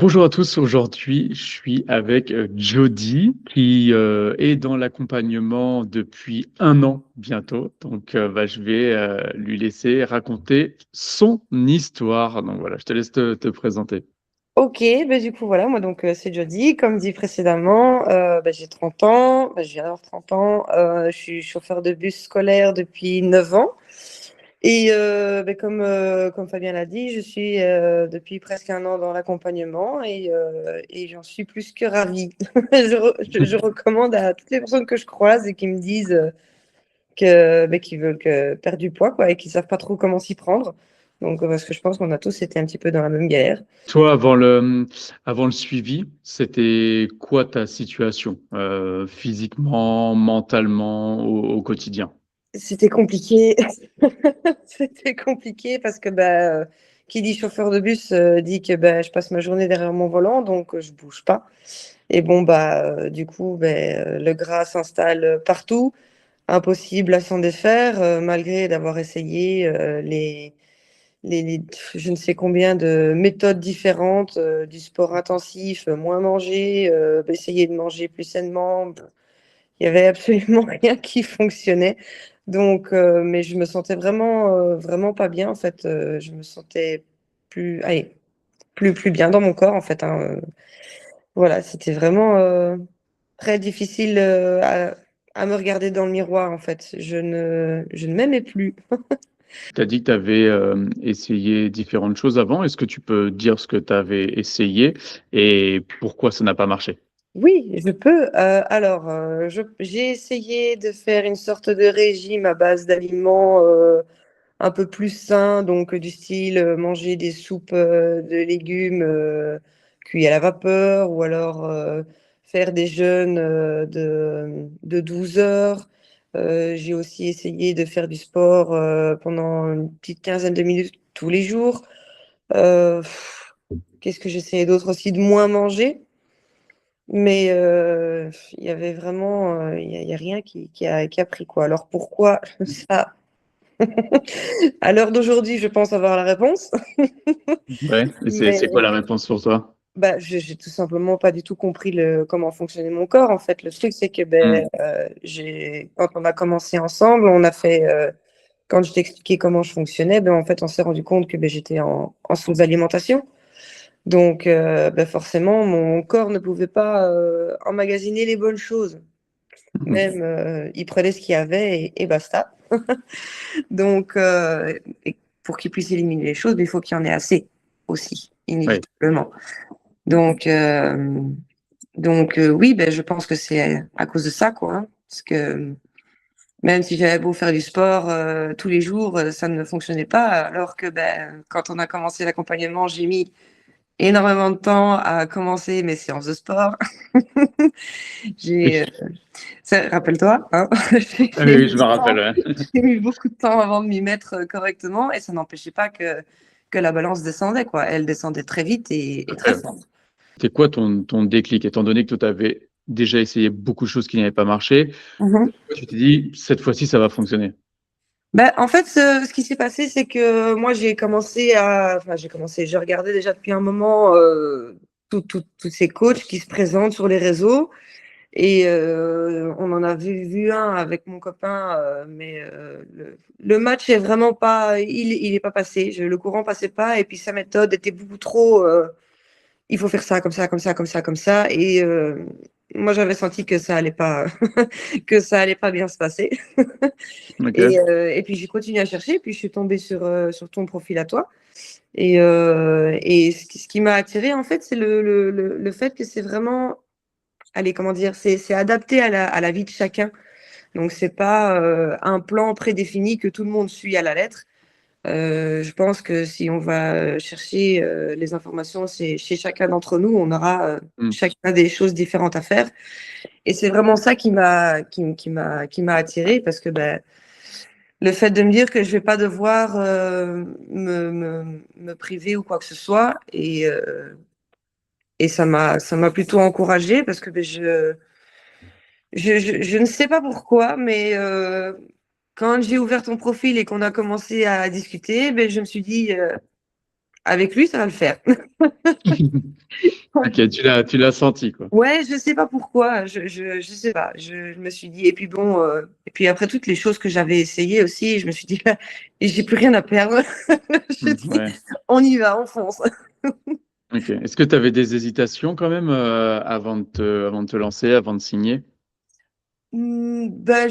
Bonjour à tous, aujourd'hui je suis avec Jody qui est dans l'accompagnement depuis 1 an bientôt. Donc je vais lui laisser raconter son histoire. Donc voilà, je te laisse te présenter. Ok, du coup voilà, moi donc c'est Jody, comme dit précédemment, j'ai 30 ans, je viens d'avoir 30 ans, je suis chauffeur de bus scolaire depuis 9 ans et comme Fabien l'a dit, je suis depuis presque 1 an dans l'accompagnement et j'en suis plus que ravie. Je recommande à toutes les personnes que je croise et qui me disent qu'ils veulent perdre du poids quoi, et qui savent pas trop comment s'y prendre. Donc parce que je pense qu'on a tous été un petit peu dans la même galère. Toi, avant le suivi, c'était quoi ta situation physiquement, mentalement, au quotidien? C'était compliqué. C'était compliqué parce que qui dit chauffeur de bus dit que je passe ma journée derrière mon volant, donc je bouge pas. Et bon, du coup, le gras s'installe partout, impossible à s'en défaire, malgré d'avoir essayé je ne sais combien de méthodes différentes, du sport intensif, moins manger, essayer de manger plus sainement. Il y avait absolument rien qui fonctionnait. Donc, mais je me sentais vraiment pas bien en fait. Je me sentais allez, plus bien dans mon corps en fait, hein. Voilà, c'était vraiment très difficile à me regarder dans le miroir en fait. Je ne m'aimais plus. Tu as dit que tu avais essayé différentes choses avant. Est-ce que tu peux dire ce que tu avais essayé et pourquoi ça n'a pas marché? Oui, je peux. Alors, j'ai essayé de faire une sorte de régime à base d'aliments un peu plus sains, donc du style manger des soupes de légumes cuits à la vapeur, ou alors faire des jeûnes de 12 heures. J'ai aussi essayé de faire du sport pendant une petite quinzaine de minutes tous les jours. Qu'est-ce que j'essayais d'autre aussi? De moins manger. Mais il y avait vraiment, il y a rien qui a pris quoi. Alors pourquoi ça? À l'heure d'aujourd'hui, je pense avoir la réponse, Ouais, et c'est quoi mais la réponse pour toi? j'ai tout simplement pas du tout compris comment fonctionnait mon corps. En fait, le truc, c'est que Hmm. quand on a commencé ensemble, quand je t'ai expliqué comment je fonctionnais, en fait, on s'est rendu compte que j'étais en sous-alimentation. Donc, forcément, mon corps ne pouvait pas emmagasiner les bonnes choses. Même, il prenait ce qu'il y avait et basta. Donc, et pour qu'il puisse éliminer les choses, il faut qu'il y en ait assez aussi, Oui. inévitablement. Donc, oui, je pense que c'est à cause de ça, quoi, hein. Parce que même si j'avais beau faire du sport tous les jours, ça ne fonctionnait pas. Alors que quand on a commencé l'accompagnement, j'ai mis énormément de temps à commencer mes séances de sport. J'ai, Oui. Rappelle-toi, hein, Ah oui, j'ai oui, je mis me du rappelle. temps. Ouais. J'ai mis beaucoup de temps avant de m'y mettre correctement et ça n'empêchait pas que la balance descendait, quoi. Elle descendait très vite et très Ouais. fort. C'était quoi ton déclic? Étant donné que tu avais déjà essayé beaucoup de choses qui n'avaient pas marché, Mhm. tu t'es dit, cette fois-ci, ça va fonctionner. En fait, ce qui s'est passé, c'est que moi, j'ai regardé déjà depuis un moment tous ces coachs qui se présentent sur les réseaux. Et on en avait vu un avec mon copain, mais le match est vraiment pas, il est pas passé. Le courant passait pas, et puis sa méthode était beaucoup trop. Il faut faire ça comme ça, comme ça, comme ça, comme ça. Et moi, j'avais senti que ça allait pas, que ça allait pas bien se passer. Ok. Et puis j'ai continué à chercher, puis je suis tombée sur ton profil à toi. Et ce qui m'a attirée, en fait, c'est le fait que c'est vraiment, allez, comment dire, c'est adapté à la vie de chacun. Donc, c'est pas un plan prédéfini que tout le monde suit à la lettre. Je pense que si on va chercher les informations chez chacun d'entre nous, on aura Hmm. chacun des choses différentes à faire. Et c'est vraiment ça qui m'a attirée parce que le fait de me dire que je vais pas devoir me priver ou quoi que ce soit. Et ça m'a plutôt encouragée parce que je ne sais pas pourquoi, mais quand j'ai ouvert ton profil et qu'on a commencé à discuter, je me suis dit, avec lui, ça va le faire. Ok, tu l'as senti, quoi. Ouais, je sais pas pourquoi, je sais pas. Je me suis dit, et puis bon, et puis après toutes les choses que j'avais essayées aussi, je me suis dit, et j'ai plus rien à perdre. Je dis, Ouais. on y va, on fonce. Ok. Est-ce que tu avais des hésitations quand même avant de te lancer, avant de signer? Ben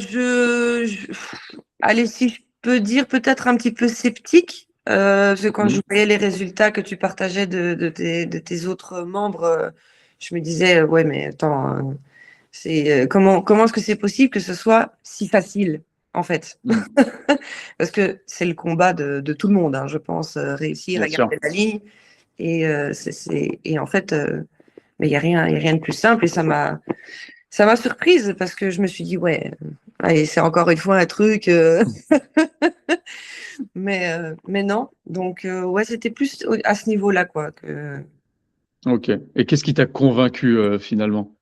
allez, si je peux dire, peut-être un petit peu sceptique, parce que quand je Mhm. voyais les résultats que tu partageais de tes autres membres, je me disais, ouais, mais attends, comment est-ce que c'est possible que ce soit si facile, en fait? Mhm. Parce que c'est le combat de tout le monde, hein, je pense, réussir Bien à sûr. garder la ligne. Et en fait, mais il y a rien de plus simple. Et ça m'a surprise parce que je me suis dit, ouais, allez, c'est encore une fois un truc, mais non. Donc, ouais, c'était plus à ce niveau-là, quoi. Ok. Et qu'est-ce qui t'a convaincu finalement?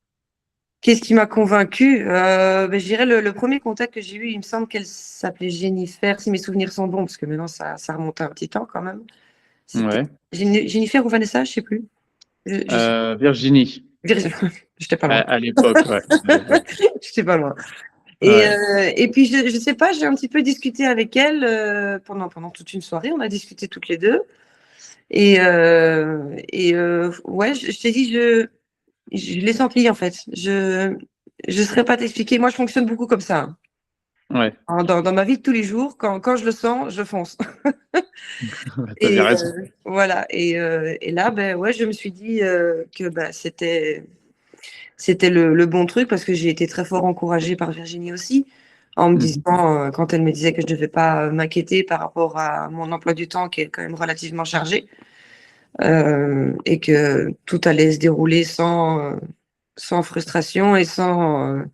Qu'est-ce qui m'a convaincue? Ben, je dirais le premier contact que j'ai eu, il me semble qu'elle s'appelait Jennifer, si mes souvenirs sont bons, parce que maintenant ça remonte à un petit temps quand même. C'était Ouais. Jennifer ou Vanessa, je sais plus. Je sais. Virginie, J'étais pas à, loin. à l'époque, ouais. À l'époque. J'étais pas loin. Et, Ouais. euh, et puis, je sais pas, j'ai un petit peu discuté avec elle pendant toute une soirée. On a discuté toutes les deux. Et ouais, je t'ai dit, je l'ai senti en fait. Je ne saurais pas t'expliquer. Moi, je fonctionne beaucoup comme ça, Ouais. hein. Dans ma vie de tous les jours, quand je le sens, je fonce. T'as bien Et raison. voilà. Et là, ben ouais, je me suis dit que bah, c'était le bon truc parce que j'ai été très fort encouragée par Virginie aussi, en me Mhm. disant, quand elle me disait que je ne devais pas m'inquiéter par rapport à mon emploi du temps qui est quand même relativement chargé, et que tout allait se dérouler sans frustration et sans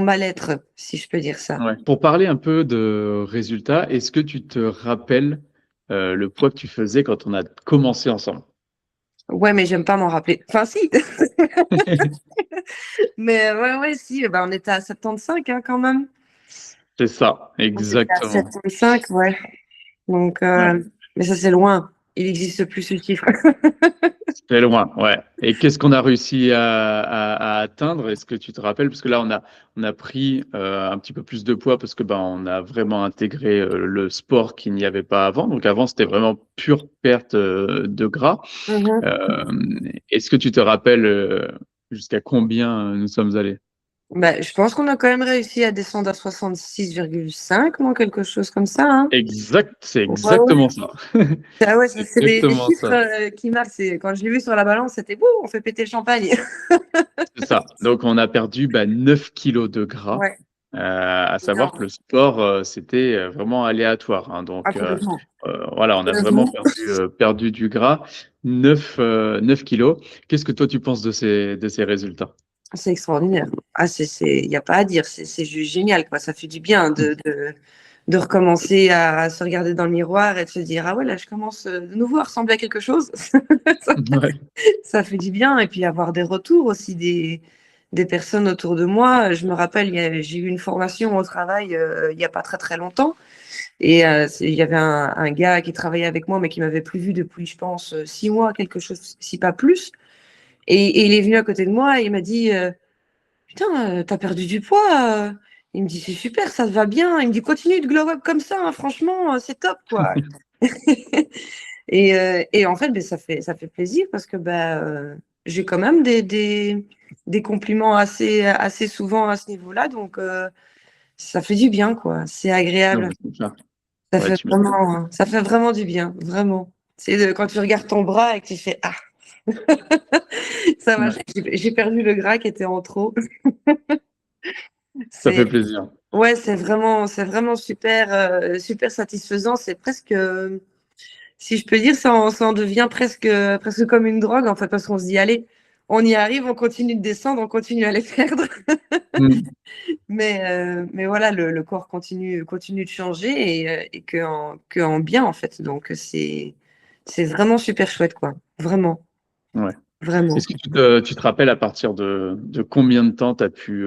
mal-être, si je peux dire ça. Ouais. Pour parler un peu de résultats, est-ce que tu te rappelles le poids que tu faisais quand on a commencé ensemble? Ouais, mais j'aime pas m'en rappeler. Enfin, si, mais ouais, ouais, si, ben, on était à 75 hein, quand même. C'est ça, On était à exactement. 75, ouais. Donc, Ouais. mais ça, c'est loin. Il n'existe plus ce chiffre. C'est loin, ouais. Et qu'est-ce qu'on a réussi à atteindre? Est-ce que tu te rappelles? Parce que là, on a pris un petit peu plus de poids parce que ben, on a vraiment intégré le sport qu'il n'y avait pas avant. Donc avant, c'était vraiment pure perte de gras. Mhm. Euh, Est-ce que tu te rappelles jusqu'à combien nous sommes allés? Bah, je pense qu'on a quand même réussi à descendre à 66,5, non, quelque chose comme ça, hein. Exact, c'est Ouais, ouais. exactement ça. Ah ouais, C'est c'est des exactement chiffres ça. qui marquent. Quand je l'ai vu sur la balance, c'était beau, on fait péter le champagne. C'est ça. Donc, on a perdu 9 kilos de gras. Ouais, À savoir que énorme. le sport, c'était vraiment aléatoire, hein. Ah, Donc, complètement. voilà, on a vraiment Heureusement. perdu du gras, 9 kilos. Qu'est-ce que toi, tu penses de ces résultats? C'est extraordinaire. Ah, il n'y a pas à dire. C'est juste génial, quoi. Ça fait du bien de recommencer à se regarder dans le miroir et de se dire, ah ouais, là, je commence de nouveau à ressembler à quelque chose. Ouais. Ça fait du bien. Et puis avoir des retours aussi des personnes autour de moi. Je me rappelle, j'ai eu une formation au travail il n'y a pas très très longtemps. Et il y avait un gars qui travaillait avec moi, mais qui m'avait plus vu depuis, je pense, 6 mois, quelque chose, si pas plus. Et il est venu à côté de moi et il m'a dit, putain, t'as perdu du poids. Il me dit, c'est super, ça te va bien. Il me dit, continue de glow up comme ça, hein, franchement, c'est top, quoi. Et en fait, ben, ça fait plaisir parce que ben, j'ai quand même des compliments assez souvent à ce niveau-là. Donc, ça fait du bien, quoi. C'est Non, agréable. mais c'est clair. Ça Ouais, fait tu m'étonnes. vraiment, ça fait vraiment du bien, vraiment. Quand tu regardes ton bras et que tu fais, ah, ça va, Ouais, j'ai perdu le gras qui était en trop. ça C'est, fait plaisir. ouais, c'est vraiment super, super satisfaisant. C'est presque, si je peux dire, ça en devient presque comme une drogue, en fait, parce qu'on se dit, allez, on y arrive, on continue de descendre, on continue à les perdre. Mm. Mais voilà, le corps continue de changer et que en bien, en fait. Donc, c'est vraiment super chouette, quoi. Vraiment, Ouais. vraiment. Est-ce que tu te rappelles à partir de combien de temps tu as pu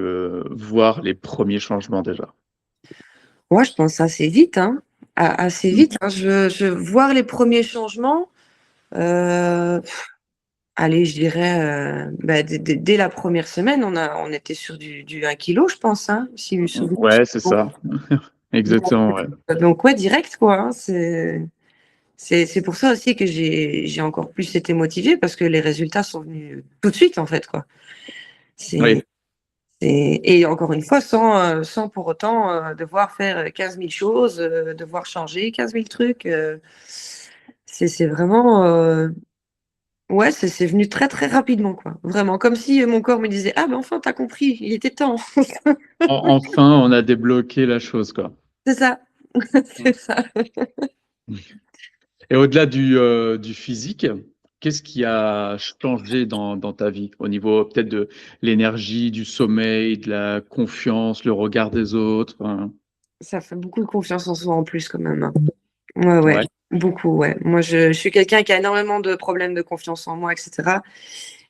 voir les premiers changements déjà? Moi, je pense assez vite, hein. assez vite, hein. Voir les premiers changements, allez, je dirais, dès la première semaine, on était sur du 1 kilo, je pense, hein, si mes souvenirs Ouais, c'est sont bons. ça. Exactement, ouais. Donc ouais, direct, quoi, hein, c'est pour ça aussi que j'ai encore plus été motivée parce que les résultats sont venus tout de suite, en fait, quoi. Oui. C'est et encore une fois, sans pour autant, devoir faire 15 000 choses, devoir changer 15 000 trucs, c'est vraiment, ouais, c'est venu très, très rapidement, quoi. Vraiment, comme si, mon corps me disait: «Ah, ben, enfin, tu as compris, il était temps». Enfin, on a débloqué la chose, quoi. C'est ça, Mmh. c'est ça. Et au-delà du physique, qu'est-ce qui a changé dans ta vie? Au niveau peut-être de l'énergie, du sommeil, de la confiance, le regard des autres, Ça fait beaucoup de confiance en soi en plus quand même, hein. Ouais, ouais, Ouais. beaucoup, ouais. Moi, je suis quelqu'un qui a énormément de problèmes de confiance en moi et cetera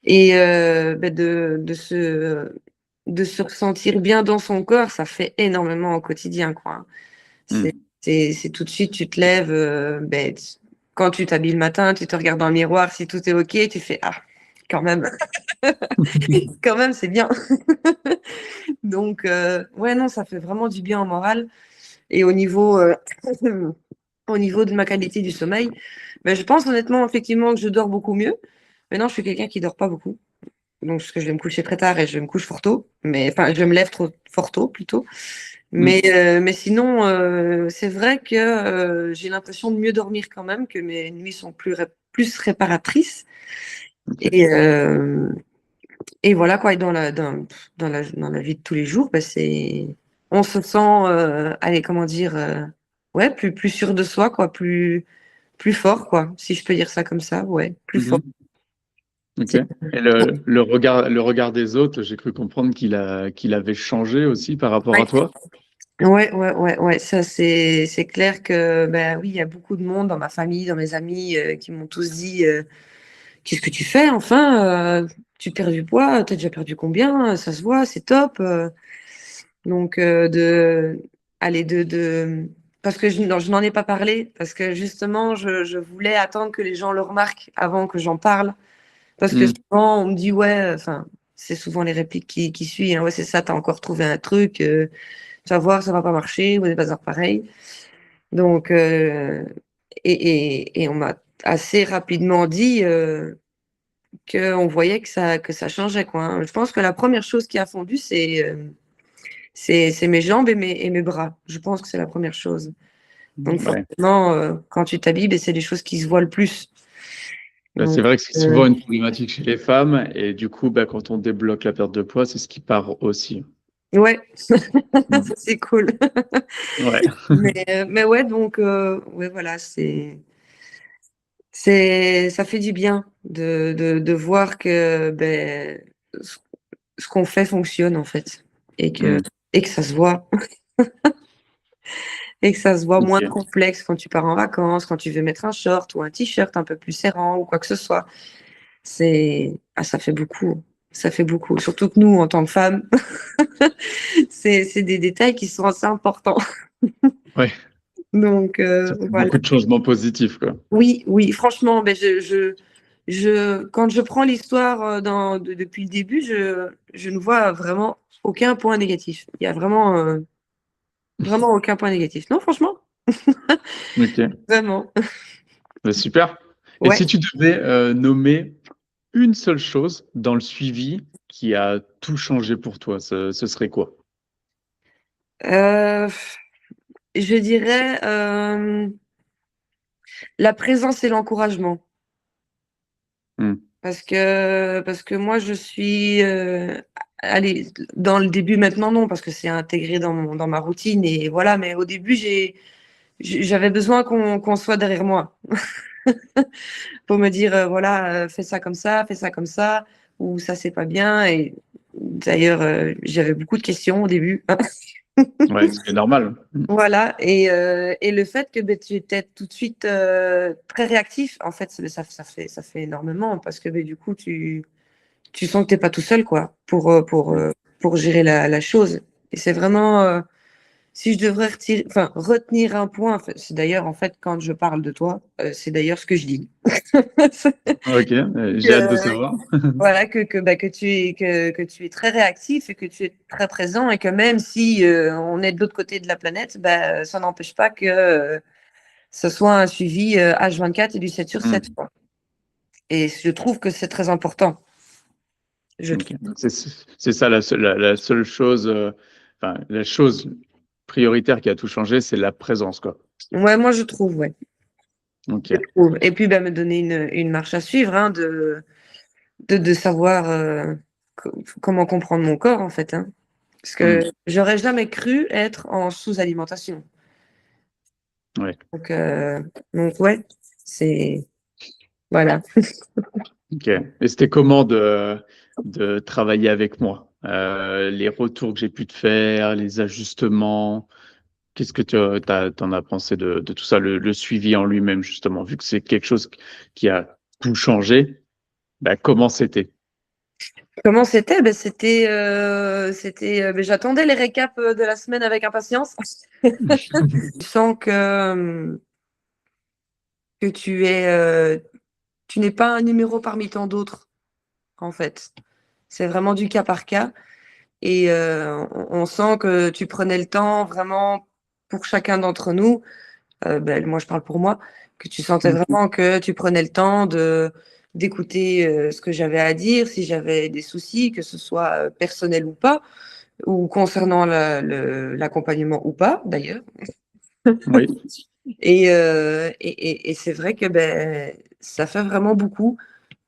et de se ressentir bien dans son corps, ça fait énormément au quotidien, quoi, hein. Mmh. C'est tout de suite, tu te lèves, quand tu t'habilles le matin, tu te regardes dans le miroir, si tout est OK, tu fais: «Ah, quand même, quand même, c'est bien». Donc ouais, non, ça fait vraiment du bien au moral et au niveau, au niveau de ma qualité du sommeil, je pense honnêtement, effectivement, que je dors beaucoup mieux. Maintenant, je suis quelqu'un qui dort pas beaucoup, donc parce que je vais me coucher très tard et je me couche fort tôt, mais enfin, je me lève trop fort tôt plutôt. Mmh. Mais sinon, c'est vrai que, j'ai l'impression de mieux dormir quand même, que mes nuits sont plus réparatrices OK. et voilà quoi et dans la vie de tous les jours, on se sent, allez, comment dire? Ouais, plus sûr de soi quoi, plus fort quoi, si je peux dire ça comme ça, ouais, plus Mmh fort. mh. OK. C'est Et le regard des autres, j'ai cru comprendre qu'il avait changé aussi par rapport ouais, à toi? ouais, ouais, ouais, ouais, ça c'est clair que, oui, il y a beaucoup de monde dans ma famille, dans mes amis, qui m'ont tous dit, «Qu'est-ce que tu fais enfin? Tu perds du poids, tu as déjà perdu combien? Ça se voit, c'est top», donc de allez, parce que je n'en ai pas parlé, parce que justement je voulais attendre que les gens le remarquent avant que j'en parle. Parce que Mmh. souvent on me dit: «Ouais», enfin, c'est souvent les répliques qui suivent, hein: «Ouais, c'est ça, tu as encore trouvé un truc, tu vas voir, ça va pas marcher, vous n'allez pas faire pareil». Donc et on m'a assez rapidement dit, qu'on voyait que ça changeait, quoi, hein. Je pense que la première chose qui a fondu, c'est mes jambes et mes bras. Je pense que c'est la première chose. Donc Ouais. forcément, quand tu t'habilles, c'est les choses qui se voient le plus. Bah, Donc c'est vrai que c'est souvent une problématique chez les femmes et du coup, bah, quand on débloque la perte de poids, c'est ce qui part aussi. ouais, Mmh. c'est cool. Ouais. Mais ouais, donc ouais, voilà, ça fait du bien de voir que, ce ce qu'on fait fonctionne, en fait et que Mmh. et que ça se voit et que ça se voit moins de OK. complexe quand tu pars en vacances, quand tu veux mettre un short ou un t-shirt un peu plus serrant ou quoi que ce soit. Ça fait beaucoup, ça fait beaucoup. Surtout que nous, en tant que femmes, c'est des détails qui sont assez importants. Ouais, Donc ça fait voilà. beaucoup de changements positifs, quoi. Oui, oui, franchement, quand je prends l'histoire, depuis le début, je ne vois vraiment aucun point négatif. Il y a vraiment, vraiment aucun point négatif. Non, franchement, OK. vraiment. Bah, super. Et Ouais, si tu devais, nommer une seule chose dans le suivi qui a tout changé pour toi, ce serait quoi? heu, je dirais, la présence et l'encouragement. Mmh. Parce que moi, je suis, allez, dans le début maintenant, non, parce que c'est intégré dans ma routine et voilà, mais au début, j'avais besoin qu'on soit derrière moi pour me dire, voilà, fais ça comme ça ou ça, c'est pas bien et d'ailleurs, j'avais beaucoup de questions au début. Ouais, ce qui est normal. Mmh. Voilà et le fait que, tu étais tout de suite, très réactif, en fait, ça fait énormément parce que, du coup, tu sens que tu es pas tout seul, quoi, pour Mmh. gérer la chose et c'est vraiment, si je devrais retenir un point, c'est d'ailleurs, en fait, quand je parle de toi, c'est d'ailleurs ce que je dis. Ok, j'ai hâte de savoir. Voilà, que tu es très réactif et que tu es très présent et que même si on est de l'autre côté de la planète, ça n'empêche pas que ce soit un suivi H24 et du 7 sur 7, Hmm. quoi. Et je trouve que c'est très important. Je Ok. trouve. C'est ça la seule chose, enfin, la chose prioritaire qui a tout changé, c'est la présence, quoi. Ouais, moi je trouve, ouais. Ok. Je trouve. Et puis me donner une marche à suivre, hein, de savoir comment comprendre mon corps, en fait, hein. Parce que Hmm. j'aurais jamais cru être en sous-alimentation. Ouais. Donc, ouais, c'est. Voilà. Ok. Et c'était comment de travailler avec moi? Les retours que j'ai pu te faire, les ajustements, qu'est-ce que t'en as pensé de tout ça, le suivi en lui-même, justement, vu que c'est quelque chose qui a tout changé, bah, comment c'était? Comment c'était? J'attendais les récaps de la semaine avec impatience. Je sens que tu n'es pas un numéro parmi tant d'autres, en fait. C'est vraiment du cas par cas. Et on sent que tu prenais le temps vraiment pour chacun d'entre nous. Moi, je parle pour moi, que tu sentais vraiment que tu prenais le temps d'écouter ce que j'avais à dire, si j'avais des soucis, que ce soit personnel ou pas, ou concernant l'accompagnement ou pas, d'ailleurs. Oui. Et c'est vrai que ça fait vraiment beaucoup.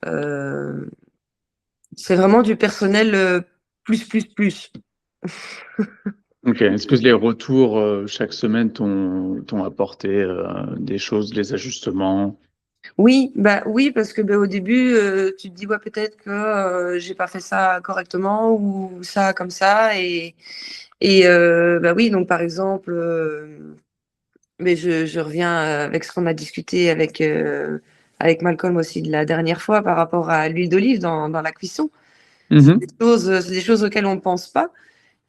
Euh, c'est vraiment du personnel plus, plus, plus. Ok. Est-ce que les retours chaque semaine t'ont apporté des choses, des ajustements? Oui, oui, parce que au début, tu te dis ouais, peut-être que j'ai pas fait ça correctement ou ça comme ça. Oui, donc par exemple, mais je reviens avec ce qu'on a discuté avec Malcolm aussi de la dernière fois par rapport à l'huile d'olive dans la cuisson. Mhm. C'est des choses auxquelles on ne pense pas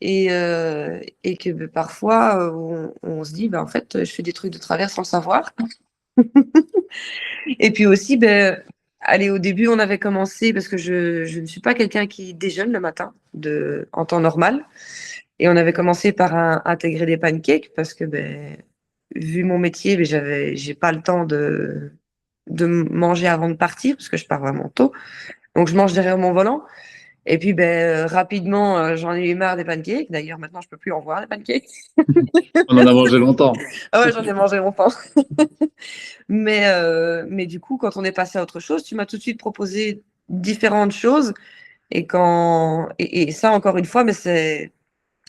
et que parfois on se dit, en fait, je fais des trucs de travers sans le savoir. Et puis aussi, allez, au début, on avait commencé parce que je ne suis pas quelqu'un qui déjeune le matin en temps normal. Et on avait commencé par intégrer des pancakes parce que, vu mon métier, j'ai pas le temps de manger avant de partir parce que je pars vraiment tôt. Donc, je mange derrière mon volant. Et puis, rapidement, j'en ai eu marre des pancakes. D'ailleurs, maintenant, je peux plus en voir des pancakes. On en a mangé longtemps. Ah ouais, j'en ai mangé longtemps. Mais du coup, quand on est passé à autre chose, tu m'as tout de suite proposé différentes choses. Et ça, encore une fois,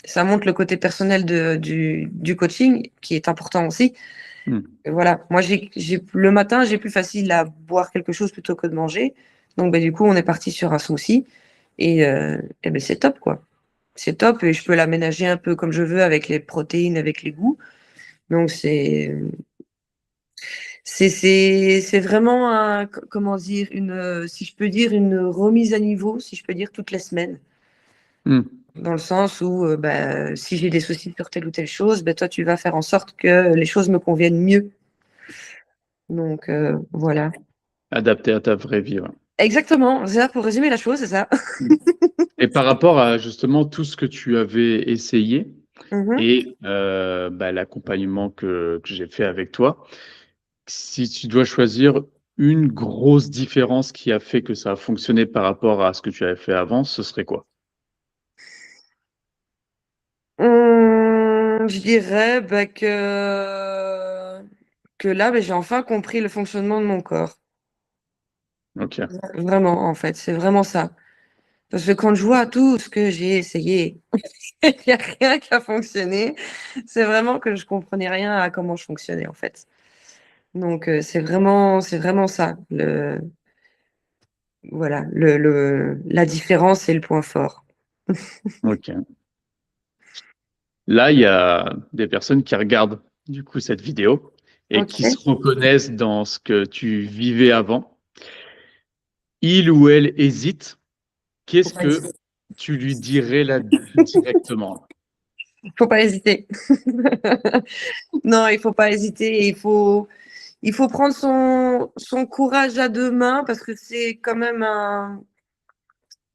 ça montre le côté personnel du coaching, qui est important aussi. Hmm. Et voilà, moi, le matin, j'ai plus facile à boire quelque chose plutôt que de manger. Donc, du coup, on est parti sur un smoothie. C'est top, quoi. C'est top et je peux l'aménager un peu comme je veux avec les protéines, avec les goûts. Donc, c'est vraiment comment dire, si je peux dire, une remise à niveau, si je peux dire, toutes les semaines. Hmm. Dans le sens où, si j'ai des soucis sur telle ou telle chose, toi, tu vas faire en sorte que les choses me conviennent mieux. Donc, voilà. Adapté à ta vraie vie. Ouais. Exactement. C'est ça, pour résumer la chose, c'est ça. Hmm. Et par rapport à justement tout ce que tu avais essayé Mhm. et bah, l'accompagnement que j'ai fait avec toi, si tu dois choisir une grosse différence qui a fait que ça a fonctionné par rapport à ce que tu avais fait avant, ce serait quoi? Je dirais que là, j'ai enfin compris le fonctionnement de mon corps. Ok. Vraiment, en fait, c'est vraiment ça. Parce que quand je vois tout ce que j'ai essayé, il n'y a rien qui a fonctionné. C'est vraiment que je comprenais rien à comment je fonctionnais, en fait. Donc, c'est vraiment ça. Voilà, la différence, c'est le point fort. Ok. Là, il y a des personnes qui regardent du coup cette vidéo et qui se Ok. reconnaissent dans ce que tu vivais avant. Il ou elle hésite. Qu'est-ce que tu lui dirais là directement? Il faut pas hésiter. Non, il faut pas hésiter. Il faut prendre son courage à deux mains parce que c'est quand même un.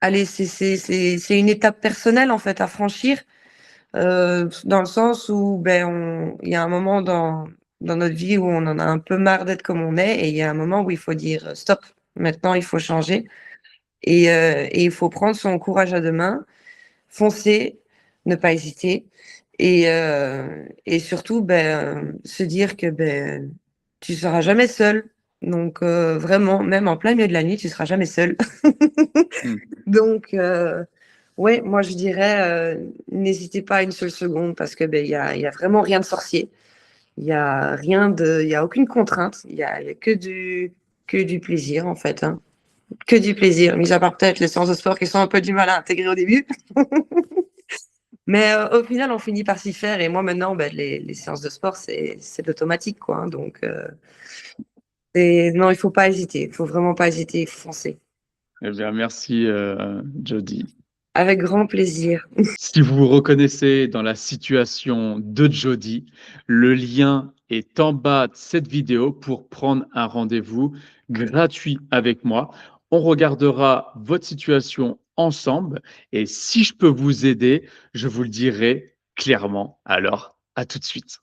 Allez, c'est une étape personnelle en fait à franchir, dans le sens où ben il y a un moment dans notre vie où on en a un peu marre d'être comme on est, et il y a un moment où il faut dire stop. Maintenant, il faut changer, et il faut prendre son courage à deux mains, foncer, ne pas hésiter, et surtout ben se dire que ben tu seras jamais seul. Donc vraiment, même en plein milieu de la nuit, tu seras jamais seul. Mmh. Donc, ouais, moi je dirais, n'hésitez pas une seule seconde parce que ben il y a vraiment rien de sorcier. Il y a aucune contrainte. Il y a que du plaisir en fait, hein. Que du plaisir, mis à part peut-être les séances de sport qui sont un peu du mal à intégrer au début. Mais au final, on finit par s'y faire. Et moi maintenant, ben, les séances de sport, c'est automatique, quoi, hein. Donc, non, il faut pas hésiter. Il faut vraiment pas hésiter. Il faut foncer. Eh bien, merci, Jody. Avec grand plaisir. Si vous vous reconnaissez dans la situation de Jody, le lien est en bas de cette vidéo pour prendre un rendez-vous gratuit avec moi. On regardera votre situation ensemble et si je peux vous aider, je vous le dirai clairement. Alors, à tout de suite.